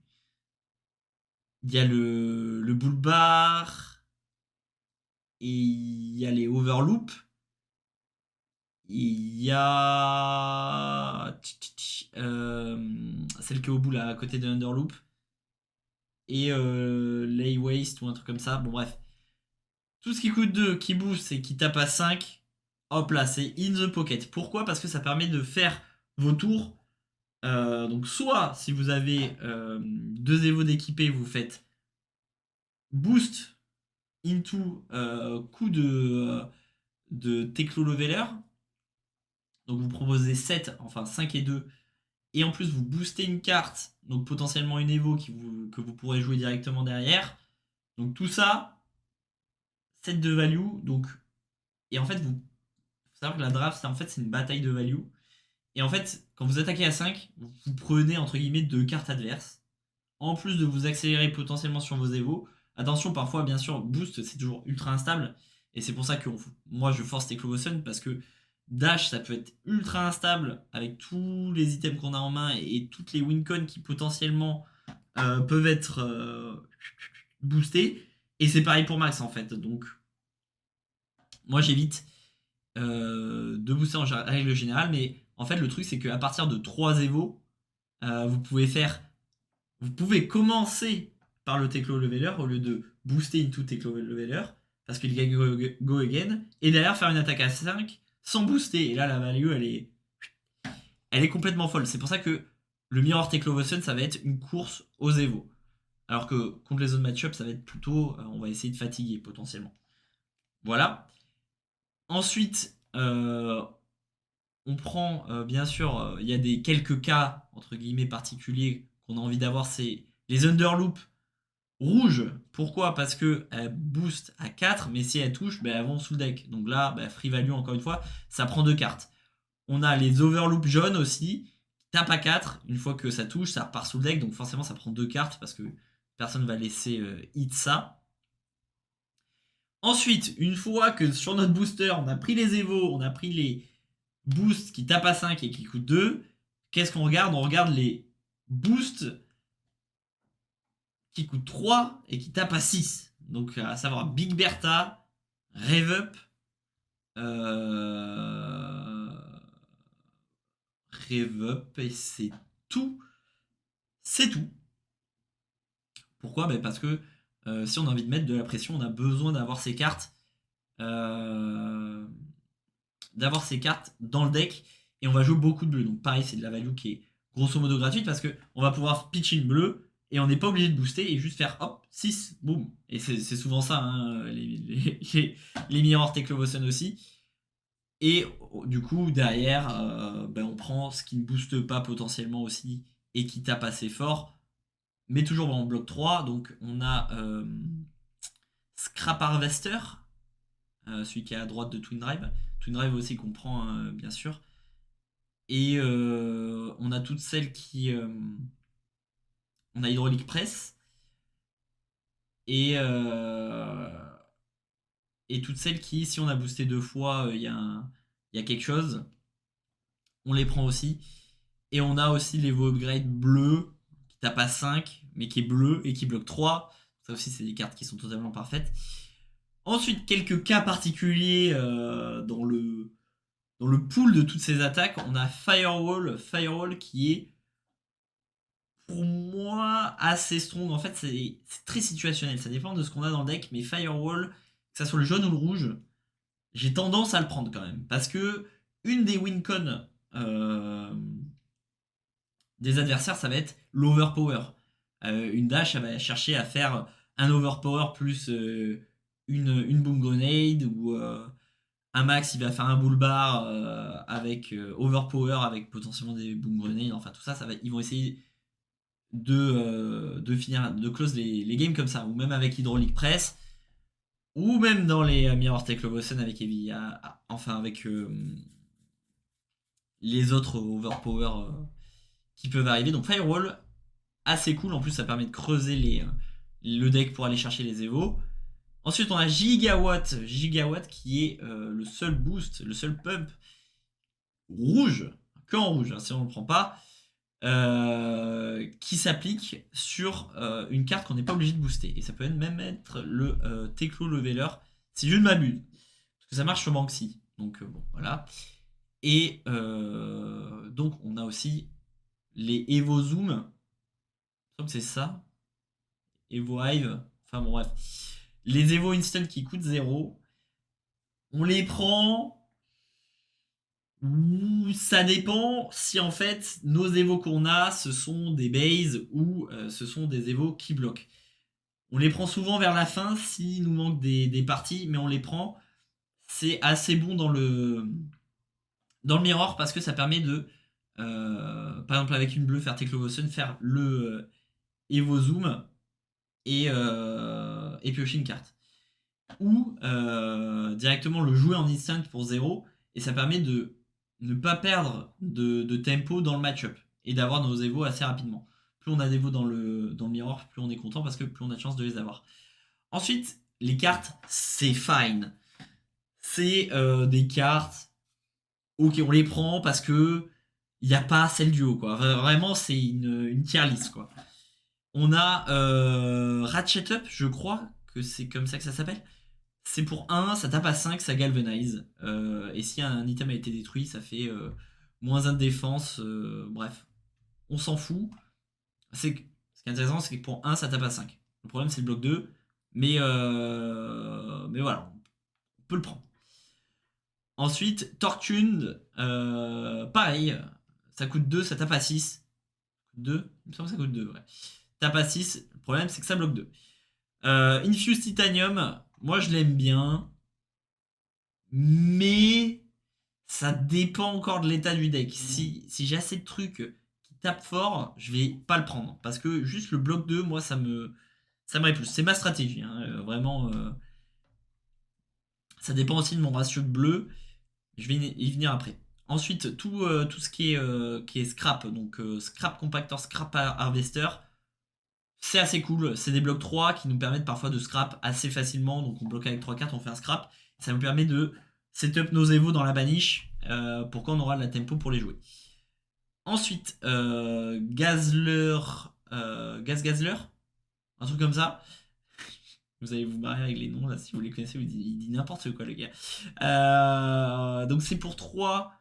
Speaker 1: Il y a le Bull Bar. Et il y a les Overloop. Il y a. Celle qui est au bout là, à côté de Underloop. Et Lay Waste ou un truc comme ça. Bon, bref. Tout ce qui coûte 2, qui boost et qui tape à 5, hop là, c'est in the pocket. Pourquoi? Parce que ça permet de faire vos tours. Donc, soit si vous avez 2 évos d'équipés, vous faites boost into coup de Teclo Leveler. Donc, vous proposez 7, enfin 5 et 2. Et en plus, vous boostez une carte, donc potentiellement une Evo que vous pourrez jouer directement derrière. Donc, tout ça, set de value. Donc, et en fait, vous faut savoir que la draft, c'est une bataille de value. Et en fait, quand vous attaquez à 5, vous prenez entre guillemets 2 cartes adverses. En plus de vous accélérer potentiellement sur vos Evo. Attention, parfois, bien sûr, boost, c'est toujours ultra instable. Et c'est pour ça que moi, je force Teclovoson parce que dash, ça peut être ultra instable avec tous les items qu'on a en main et toutes les wincons qui potentiellement peuvent être boostés. Et c'est pareil pour Max en fait. Donc, Moi j'évite de booster en règle générale, mais en fait le truc c'est qu'à partir de 3 Evo, vous pouvez commencer par le Teklo Leveler au lieu de booster into Teklo Leveler, parce qu'il gagne go again, et derrière faire une attaque à 5 sans booster. Et là la value elle est complètement folle. C'est pour ça que le Mirror Teklovosen ça va être une course aux Evo. Alors que contre les autres match-up, ça va être plutôt, on va essayer de fatiguer potentiellement. Voilà. Ensuite, on prend, bien sûr, il y a des quelques cas, entre guillemets, particuliers qu'on a envie d'avoir, c'est les underloops rouges. Pourquoi? Parce que elles boost à 4, mais si elles touchent, ben, elles vont sous le deck. Donc là, ben, free value, encore une fois, ça prend 2 cartes. On a les overloops jaunes aussi, qui tapent à 4. Une fois que ça touche, ça repart sous le deck, donc forcément, ça prend 2 cartes, parce que personne ne va laisser hit ça. Ensuite, une fois que sur notre booster, on a pris les Evo, on a pris les boosts qui tapent à 5 et qui coûtent 2, qu'est-ce qu'on regarde? On regarde les boosts qui coûtent 3 et qui tapent à 6. Donc, à savoir Big Bertha, Rev Up, euh... Rev Up, et c'est tout. C'est tout. Pourquoi? Ben parce que si on a envie de mettre de la pression, on a besoin d'avoir ces cartes. Dans le deck et on va jouer beaucoup de bleu. Donc pareil, c'est de la value qui est grosso modo gratuite parce que on va pouvoir pitch in bleu et on n'est pas obligé de booster et juste faire hop, 6, boum. Et c'est souvent ça, hein, les Mirror Teklovosen aussi. Et du coup, derrière, ben, on prend ce qui ne booste pas potentiellement aussi et qui tape assez fort, mais toujours en bloc 3. Donc on a Scrap Harvester, celui qui est à droite de Twin Drive. Twin Drive aussi qu'on prend, bien sûr. Et on a toutes celles qui... on a Hydraulic Press. Et, et toutes celles qui, si on a boosté 2 fois, il y a quelque chose. On les prend aussi. Et on a aussi l'Evo Upgrade bleu, qui tape à 5, mais qui est bleu et qui bloque 3. Ça aussi, c'est des cartes qui sont totalement parfaites. Ensuite, quelques cas particuliers dans le pool de toutes ces attaques. On a Firewall. Firewall qui est, pour moi, assez strong. En fait, c'est très situationnel. Ça dépend de ce qu'on a dans le deck. Mais Firewall, que ça soit le jaune ou le rouge, j'ai tendance à le prendre quand même. Parce que une des wincon des adversaires, ça va être l'overpower. Une dash, elle va chercher à faire un overpower plus une boom grenade ou un max, il va faire un bull bar avec overpower avec potentiellement des boom grenades. Enfin, tout ça, ils vont essayer de finir, de close les games comme ça, ou même avec Hydraulic Press, ou même dans les Mirror Teklovosen avec Heavy, enfin avec les autres overpower qui peuvent arriver. Donc Firewall, assez cool. En plus, ça permet de creuser le deck pour aller chercher les Evo. Ensuite, on a Gigawatt. Gigawatt qui est le seul boost, le seul pump rouge, que en rouge, hein, si on ne le prend pas, qui s'applique sur une carte qu'on n'est pas obligé de booster. Et ça peut même être le Teklo Leveler, si je ne m'abuse. Parce que ça marche sur Banksy. Donc bon, voilà. Et donc, on a aussi les Evo Zoom. Je crois que c'est ça. Evo Hive. Enfin bon, bref. Les Evo Instant qui coûtent 0. On les prend. Ça dépend si en fait nos Evo qu'on a, ce sont des bases ou ce sont des Evo qui bloquent. On les prend souvent vers la fin s'il nous manque des parties, mais on les prend. C'est assez bon dans le mirror parce que ça permet de, par exemple avec une bleue, faire Teklovosen, faire le Evo Zoom et piocher une carte. Ou directement le jouer en instant pour 0 et ça permet de ne pas perdre de tempo dans le match-up et d'avoir nos Evo assez rapidement. Plus on a d'Evo dans le mirror, plus on est content parce que plus on a de chance de les avoir. Ensuite, les cartes, c'est fine. C'est des cartes, ok, on les prend parce que il n'y a pas celle du haut, quoi. Vraiment, c'est une tier list, quoi. On a Ratchet Up, je crois que c'est comme ça que ça s'appelle. C'est pour 1, ça tape à 5, ça galvanise. Et si un item a été détruit, ça fait -1 de défense. Bref, on s'en fout. Ce qui est intéressant, c'est que pour 1, ça tape à 5. Le problème, c'est le bloc 2. Mais voilà, on peut le prendre. Ensuite, Tortune, pareil, ça coûte 2, ça tape à 6. 2, il me semble que ça coûte 2, ouais. Tape à 6, le problème c'est que ça bloque 2. Infuse Titanium, moi je l'aime bien, mais ça dépend encore de l'état du deck. Si j'ai assez de trucs qui tapent fort, je vais pas le prendre. Parce que juste le bloc 2, moi ça me répulse. C'est ma stratégie, hein, vraiment. Ça dépend aussi de mon ratio de bleu. Je vais y venir après. Ensuite, tout ce qui est scrap, donc scrap compactor, scrap harvester, c'est assez cool. C'est des blocs 3 qui nous permettent parfois de scrap assez facilement. Donc on bloque avec 3 cartes, on fait un scrap. Ça nous permet de setup nos Evo dans la baniche pour quand on aura de la tempo pour les jouer. Ensuite, Gazler, Gazler, un truc comme ça. Vous allez vous marrer avec les noms là, si vous les connaissez, il dit n'importe quoi le gars. Donc c'est pour 3,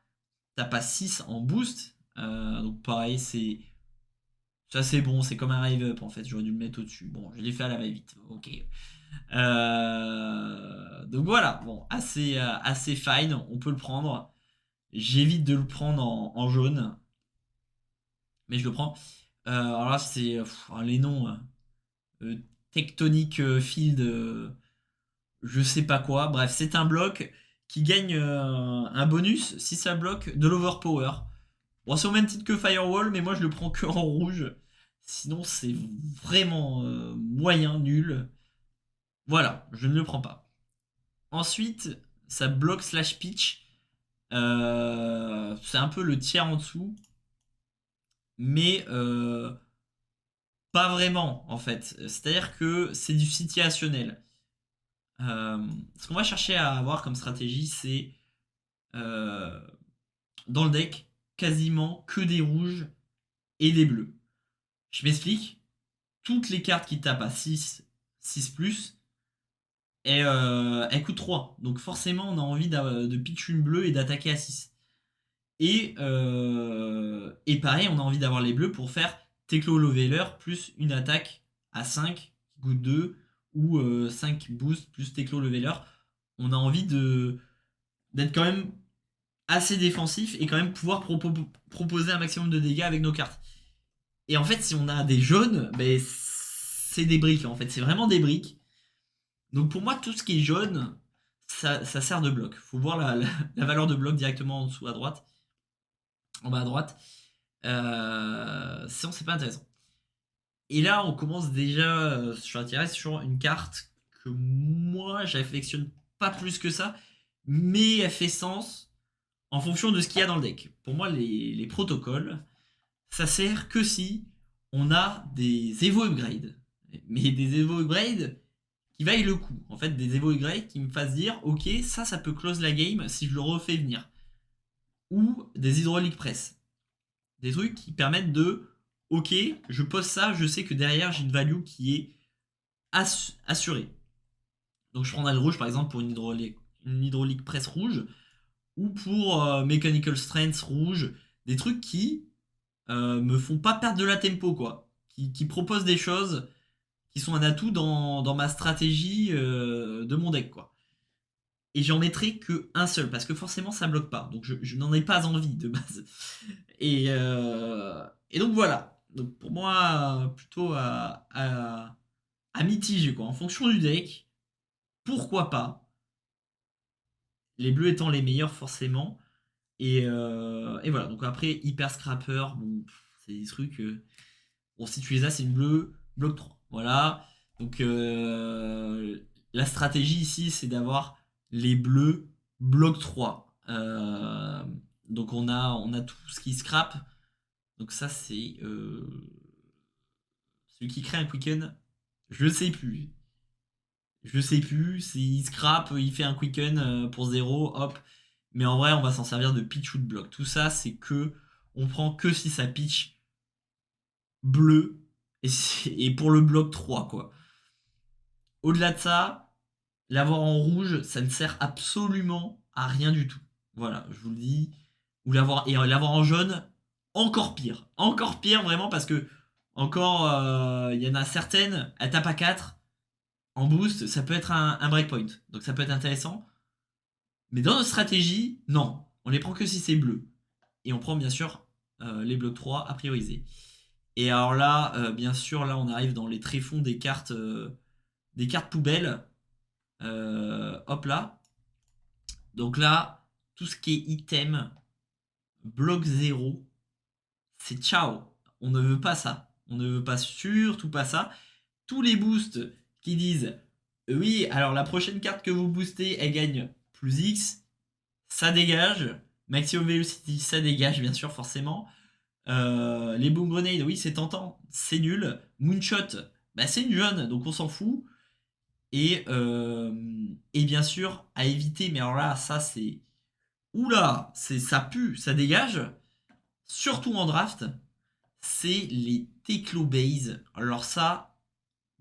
Speaker 1: t'as pas 6 en boost. Donc pareil, ça c'est bon, c'est comme un Rive Up en fait, j'aurais dû le mettre au-dessus. Bon, je l'ai fait à la va-vite, ok. Donc voilà, bon, assez fine, on peut le prendre. J'évite de le prendre en jaune, mais je le prends. Alors là, c'est les noms. Euh, Tectonic Field, je sais pas quoi. Bref, c'est un bloc qui gagne un bonus si ça bloque de l'overpower. Bon, c'est au même titre que Firewall, mais moi je le prends que en rouge. Sinon, c'est vraiment moyen, nul. Voilà, je ne le prends pas. Ensuite, ça bloque slash pitch. C'est un peu le tiers en dessous, mais pas vraiment en fait. C'est-à-dire que c'est du situationnel. Ce qu'on va chercher à avoir comme stratégie, c'est euh, dans le deck quasiment que des rouges et des bleus. Je m'explique. Toutes les cartes qui tapent à 6, 6 plus, elles coûtent 3. Donc forcément, on a envie de pitch une bleue et d'attaquer à 6. Et pareil, on a envie d'avoir les bleus pour faire Teclo Loveler plus une attaque à 5 qui coûte 2 ou 5 boost plus Teclo Leveler. On a envie d'être quand même assez défensif et quand même pouvoir proposer un maximum de dégâts avec nos cartes. Et en fait, si on a des jaunes, ben, c'est des briques en fait, c'est vraiment des briques. Donc pour moi, tout ce qui est jaune, ça sert de bloc. Faut voir la valeur de bloc directement en dessous à droite, en bas à droite. Sinon, c'est pas intéressant. Et là, on commence déjà sur l'intérêt sur une carte que moi, j'affectionne pas plus que ça, mais elle fait sens en fonction de ce qu'il y a dans le deck. Pour moi, les protocoles, ça sert que si on a des Evo Upgrade. Mais des Evo Upgrade qui vaillent le coup. En fait, des Evo Upgrade qui me fassent dire, ok, ça peut close la game si je le refais venir. Ou des hydrauliques press. Des trucs qui permettent de, ok, je pose ça, je sais que derrière j'ai une value qui est assurée. Donc je prendrai le rouge par exemple pour une hydraulique press rouge ou pour Mechanical Strength rouge, des trucs qui me font pas perdre de la tempo quoi, qui proposent des choses qui sont un atout dans ma stratégie de mon deck quoi. Et j'en mettrai que un seul parce que forcément ça bloque pas, donc je n'en ai pas envie de base. Et donc voilà. Donc pour moi plutôt à mitiger quoi, en fonction du deck. Pourquoi pas? Les bleus étant les meilleurs forcément. Et voilà, donc après, Hyper Scrapper, bon, c'est des trucs. Bon, si tu les as, c'est une bleue, bloc 3. Voilà. Donc la stratégie ici, c'est d'avoir les bleus, bloc 3. Donc on a tout ce qui scrap. Donc ça, c'est celui qui crée un quicken. Je sais plus. Je sais plus. S'il scrap, il fait un quicken pour 0, hop. Mais en vrai, on va s'en servir de pitch ou de bloc. Tout ça, c'est que on prend que si ça pitch bleu et pour le bloc 3 quoi. Au-delà de ça, L'avoir en rouge, ça ne sert absolument à rien du tout. Voilà, je vous le dis. Ou l'avoir en jaune, encore pire. Encore pire vraiment parce que encore il y en a certaines, elles tapent à 4 en boost, ça peut être un breakpoint. Donc ça peut être intéressant. Mais dans notre stratégie, non. On les prend que si c'est bleu. Et on prend bien sûr les blocs 3 à prioriser. Et alors là, bien sûr, là on arrive dans les tréfonds des cartes poubelles. Hop là. Donc là, tout ce qui est item, bloc 0, c'est ciao. On ne veut pas ça. On ne veut pas surtout pas ça. Tous les boosts qui disent oui, alors la prochaine carte que vous boostez, elle gagne plus X, ça dégage. Maximum Velocity, ça dégage, bien sûr, forcément. Les Boom Grenades, oui, c'est tentant, c'est nul. Moonshot, bah, c'est une jaune, donc on s'en fout. Et bien sûr, à éviter, mais alors là, ça c'est. Oula, ça pue, ça dégage. Surtout en draft, c'est les Teclo Base. Alors ça,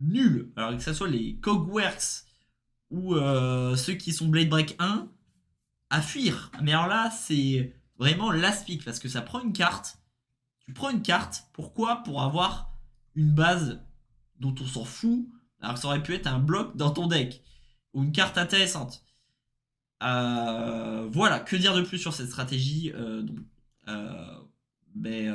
Speaker 1: nul. Alors que ce soit les Cogworks ou ceux qui sont Blade Break 1, à fuir. Mais alors là, c'est vraiment l'aspic parce que ça prend une carte. Tu prends une carte, pourquoi? Pour avoir une base dont on s'en fout, alors que ça aurait pu être un bloc dans ton deck ou une carte intéressante. Voilà, que dire de plus sur cette stratégie donc, euh, mais,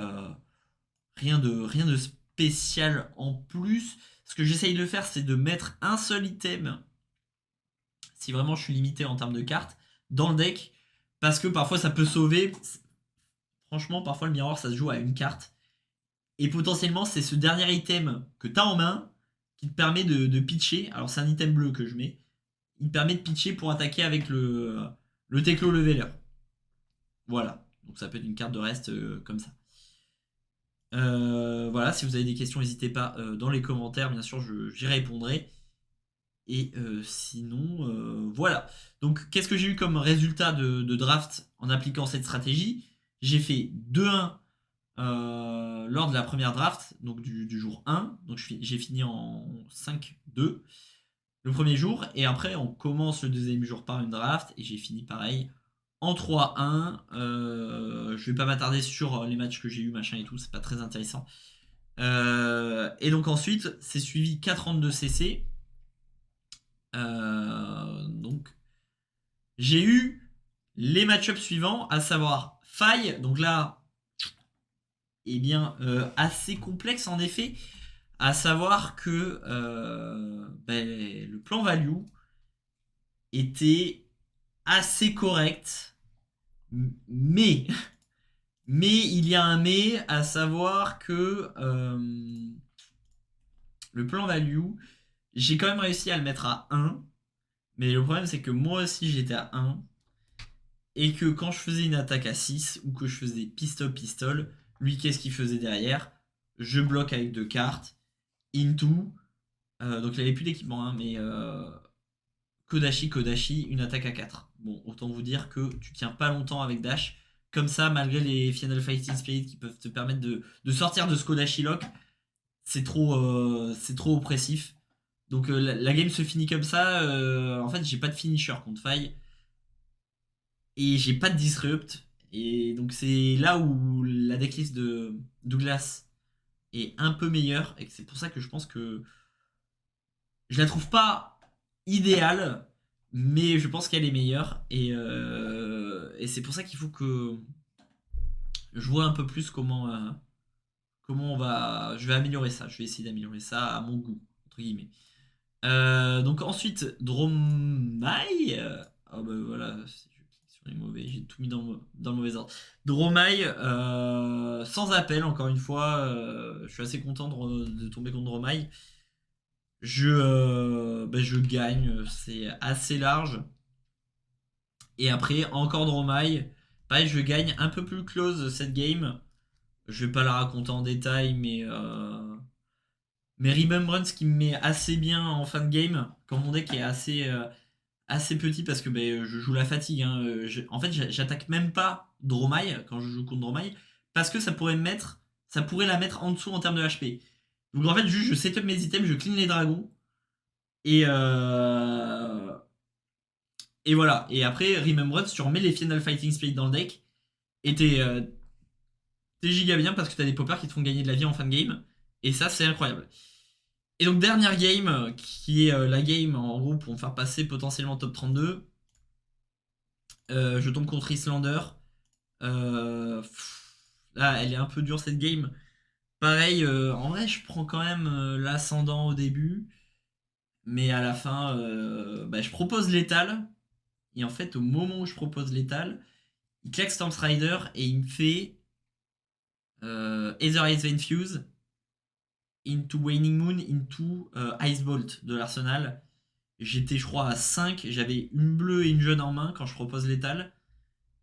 Speaker 1: rien de spécial en plus. Ce que j'essaye de faire, c'est de mettre un seul item, si vraiment je suis limité en termes de cartes, dans le deck, parce que parfois ça peut sauver. Franchement, parfois le miroir, ça se joue à une carte. Et potentiellement, c'est ce dernier item que tu as en main qui te permet de pitcher. Alors, c'est un item bleu que je mets. Il permet de pitcher pour attaquer avec le Teclo Leveler. Voilà. Donc, ça peut être une carte de reste comme ça. Voilà, si vous avez des questions, n'hésitez pas dans les commentaires. Bien sûr, j'y répondrai. Et sinon, voilà. Donc, qu'est-ce que j'ai eu comme résultat de draft en appliquant cette stratégie? J'ai fait 2-1 lors de la première draft, donc du jour 1. Donc j'ai fini en 5-2 le premier jour. Et après, on commence le deuxième jour par une draft. Et j'ai fini pareil en 3-1. Je vais pas m'attarder sur les matchs que j'ai eu, machin et tout. C'est pas très intéressant. Et donc ensuite, c'est suivi 4 rounds de CC. Donc j'ai eu les match-ups suivants, à savoir faille. Donc là, eh bien, assez complexe en effet, à savoir que ben, le plan value était assez correct, mais, mais il y a un mais, à savoir que le plan value, j'ai quand même réussi à le mettre à 1, mais le problème c'est que moi aussi j'étais à 1, et que quand je faisais une attaque à 6 ou que je faisais pistol, lui qu'est-ce qu'il faisait derrière? Je bloque avec 2 cartes, into, donc il avait plus d'équipement, hein, mais Kodashi, une attaque à 4. Bon, autant vous dire que tu tiens pas longtemps avec Dash. Comme ça, malgré les Final Fighting Spirit qui peuvent te permettre de sortir de ce Kodashi Lock, c'est trop oppressif. Donc la game se finit comme ça. En fait, j'ai pas de finisher contre Faille. Et j'ai pas de disrupt. Et donc c'est là où la decklist de Douglas est un peu meilleure. Et c'est pour ça que je pense que je la trouve pas idéale, mais je pense qu'elle est meilleure. Et c'est pour ça qu'il faut que je vois un peu plus comment on va. Je vais améliorer ça. Je vais essayer d'améliorer ça à mon goût, entre guillemets. Donc ensuite, Dromai. Ah bah voilà, si je clique sur les mauvais, j'ai tout mis dans le mauvais ordre. Dromai, sans appel, encore une fois. Je suis assez content de tomber contre Dromai. Je gagne, c'est assez large. Et après, encore Dromai. Pareil, je gagne un peu plus close cette game. Je vais pas la raconter en détail, mais Remembrance qui me met assez bien en fin de game, quand mon deck est assez petit parce que ben, je joue la fatigue. Hein. En fait, j'attaque même pas Dromai quand je joue contre Dromai parce que ça pourrait la mettre en dessous en termes de HP. Donc en fait, juste je setup mes items, je clean les dragons et Et voilà. Et après, Remembrance, tu remets les Final Fighting Spirit dans le deck. Et t'es giga bien parce que t'as des poppers qui te font gagner de la vie en fin de game. Et ça, c'est incroyable. Et donc, dernière game, qui est la game en gros pour me faire passer potentiellement top 32. Je tombe contre Islander. Là, elle est un peu dure cette game. Pareil, en vrai, je prends quand même l'ascendant au début. Mais à la fin, bah, je propose l'étal. Et en fait, au moment où je propose l'étal, il claque Storm Strider et il me fait Ether Ice Vein Fuse into Waning Moon into Ice Bolt de l'Arsenal. J'étais, je crois, à 5. J'avais une bleue et une jaune en main quand je propose l'étal.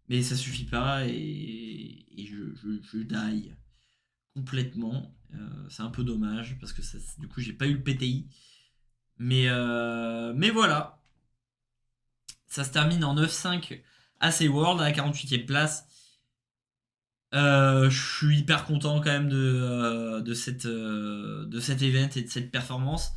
Speaker 1: Mais ça suffit pas et je die complètement. C'est un peu dommage parce que ça, du coup, j'ai pas eu le PTI. Mais voilà. Ça se termine en 9-5 à SeaWorld à la 48e place. Je suis hyper content quand même de cet event et de cette performance.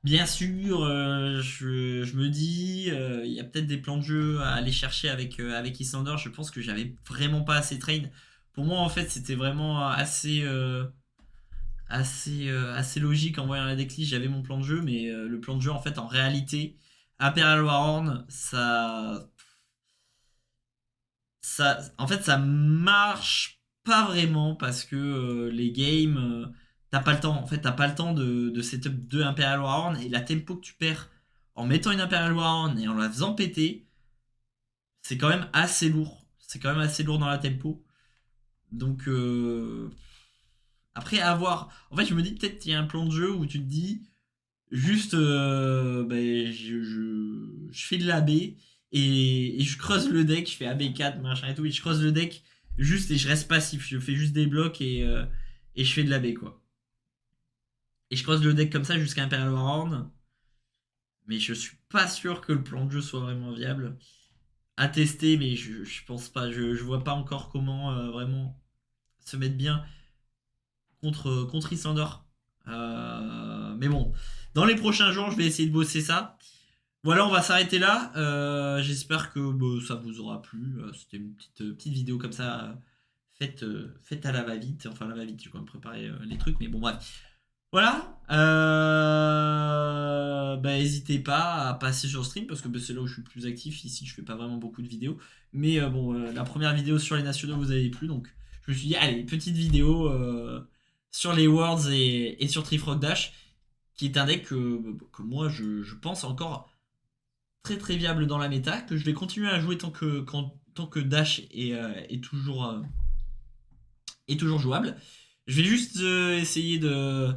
Speaker 1: Bien sûr, je me dis, il y a peut-être des plans de jeu à aller chercher avec Islander. Je pense que j'avais vraiment pas assez train. Pour moi, en fait, c'était vraiment assez logique en voyant la decklist. J'avais mon plan de jeu, mais le plan de jeu, en fait, en réalité, Imperial Warhorn, en fait, ça marche pas vraiment parce que les games, t'as pas le temps. En fait, t'as pas le temps de setup 2 Imperial Warhorn et la tempo que tu perds en mettant une Imperial Warhorn et en la faisant péter, c'est quand même assez lourd. C'est quand même assez lourd dans la tempo. Donc, après, à voir. En fait, je me dis peut-être qu'il y a un plan de jeu où tu te dis juste, ben, je fais de l'AB et je creuse le deck, je fais AB4, machin et tout, et je creuse le deck juste et je reste passif. Je fais juste des blocs et je fais de l'AB, quoi. Et je creuse le deck comme ça jusqu'à Imperial Warhorn. Mais je suis pas sûr que le plan de jeu soit vraiment viable. À tester, mais je pense pas. Je vois pas encore comment vraiment se mettre bien contre Islander. Mais bon, dans les prochains jours, je vais essayer de bosser ça. Voilà, on va s'arrêter là. J'espère que bah, ça vous aura plu. C'était une petite vidéo comme ça, faite à la va-vite. Enfin, à la va-vite, j'ai quand même préparé les trucs, mais bon, bref. Voilà. Bah, n'hésitez pas à passer sur stream parce que bah, c'est là où je suis le plus actif. Ici, je fais pas vraiment beaucoup de vidéos. Mais bon, la première vidéo sur les nationaux vous avez plu. Donc, je me suis dit, allez, petite vidéo sur les Worlds et sur Trifrock Dash, qui est un deck que moi, je pense encore très très viable dans la méta, que je vais continuer à jouer tant que Dash est toujours jouable. Je vais juste essayer de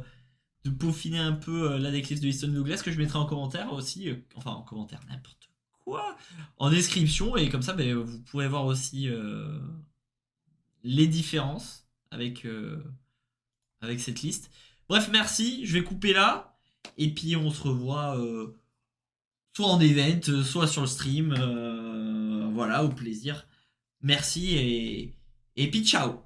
Speaker 1: peaufiner un peu la decklist de Easton Douglas que je mettrai en commentaire aussi. Enfin, en commentaire, n'importe quoi. En description, et comme ça, ben, vous pourrez voir aussi les différences avec cette liste. Bref, merci. Je vais couper là. Et puis, on se revoit soit en event, soit sur le stream. Voilà, au plaisir. Merci et puis ciao.